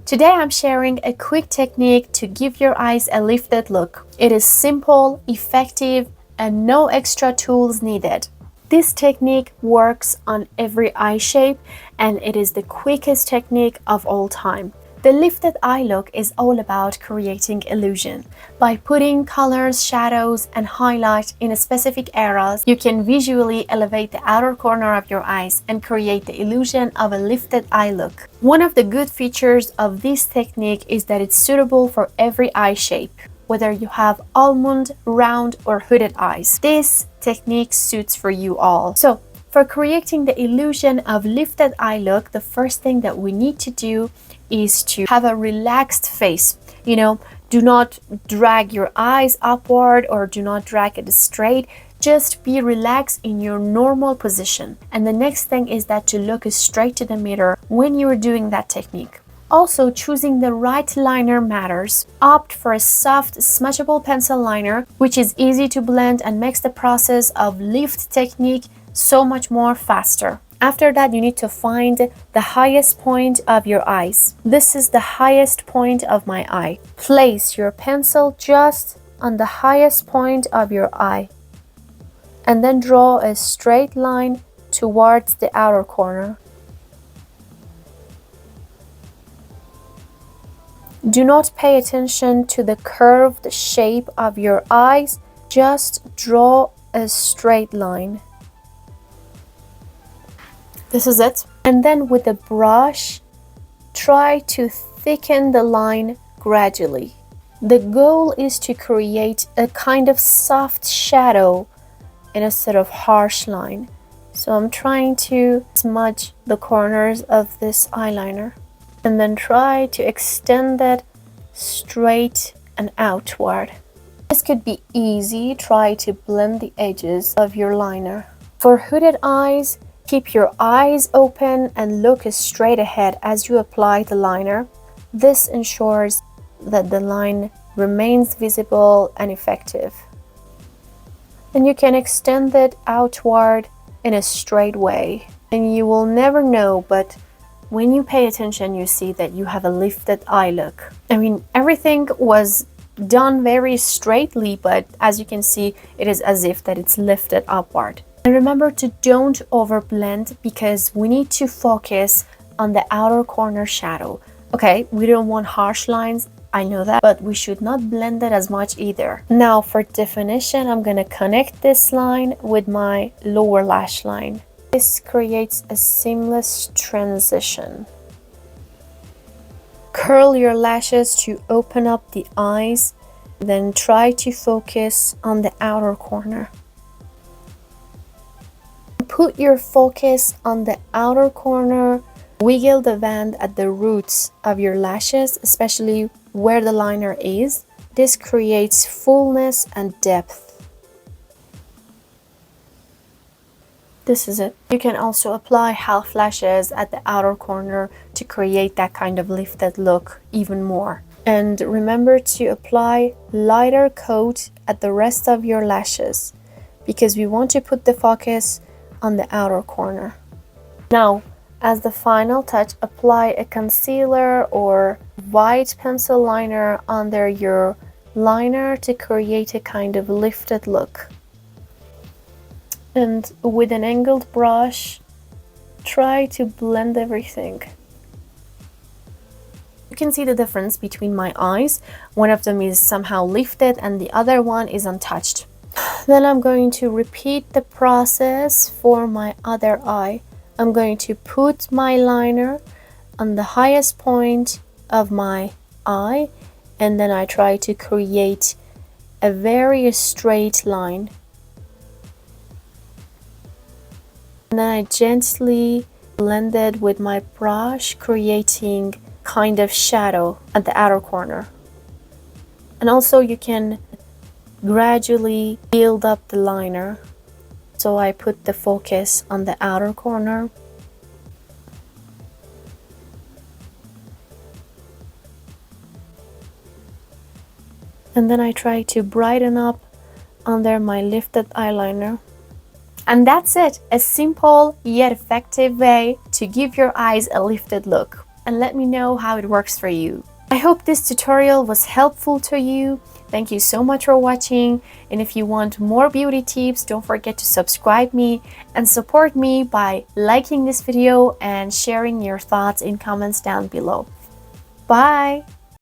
Today I'm sharing a quick technique to give your eyes a lifted look. It is simple, effective, and no extra tools needed. This technique works on every eye shape and it is the quickest technique of all time. The lifted eye look is all about creating illusion. By putting colors, shadows, and highlight in specific areas, you can visually elevate the outer corner of your eyes and create the illusion of a lifted eye look. One of the good features of this technique is that it's suitable for every eye shape, whether you have almond, round, or hooded eyes. This technique suits for you all. So, for creating the illusion of lifted eye look, the first thing that we need to do is to have a relaxed face. Do not drag your eyes upward or do not drag it straight. Just be relaxed in your normal position. And the next thing is that to look straight to the mirror when you are doing that technique. Also, choosing the right liner matters. Opt for a soft, smudgeable pencil liner, which is easy to blend and makes the process of lift technique so much more faster. After that, you need to find the highest point of your eyes. This is the highest point of my eye. Place your pencil just on the highest point of your eye and then draw a straight line towards the outer corner. Do not pay attention to the curved shape of your eyes, just draw a straight line. This is it. And then with the brush, try to thicken the line gradually. The goal is to create a kind of soft shadow instead of harsh line. So I'm trying to smudge the corners of this eyeliner and then try to extend it straight and outward. This could be easy. Try to blend the edges of your liner. For hooded eyes, keep your eyes open and look straight ahead as you apply the liner. This ensures that the line remains visible and effective. And you can extend it outward in a straight way. And you will never know, but when you pay attention, you see that you have a lifted eye look. Everything was done very straightly, but as you can see, it is as if that it's lifted upward. And remember to don't overblend because we need to focus on the outer corner shadow. Okay, we don't want harsh lines, I know that, but we should not blend it as much either. Now for definition, I'm gonna connect this line with my lower lash line. This creates a seamless transition. Curl your lashes to open up the eyes, then try to focus on the outer corner. Put your focus on the outer corner. Wiggle the band at the roots of your lashes, especially where the liner is. This creates fullness and depth. This is it. You can also apply half lashes at the outer corner to create that kind of lifted look even more. And remember to apply lighter coat at the rest of your lashes because we want to put the focus on the outer corner. Now, as the final touch, apply a concealer or white pencil liner under your liner to create a kind of lifted look. And with an angled brush, try to blend everything. You can see the difference between my eyes. One of them is somehow lifted and the other one is untouched. Then I'm going to repeat the process for my other eye. I'm going to put my liner on the highest point of my eye and then I try to create a very straight line. And then I gently blend it with my brush, creating kind of shadow at the outer corner. And also you can gradually build up the liner. So I put the focus on the outer corner. And then I try to brighten up under my lifted eyeliner. And that's it, a simple yet effective way to give your eyes a lifted look. and let me know how it works for you. I hope this tutorial was helpful to you. Thank you so much for watching, and if you want more beauty tips, don't forget to subscribe me and support me by liking this video and sharing your thoughts in comments down below. Bye!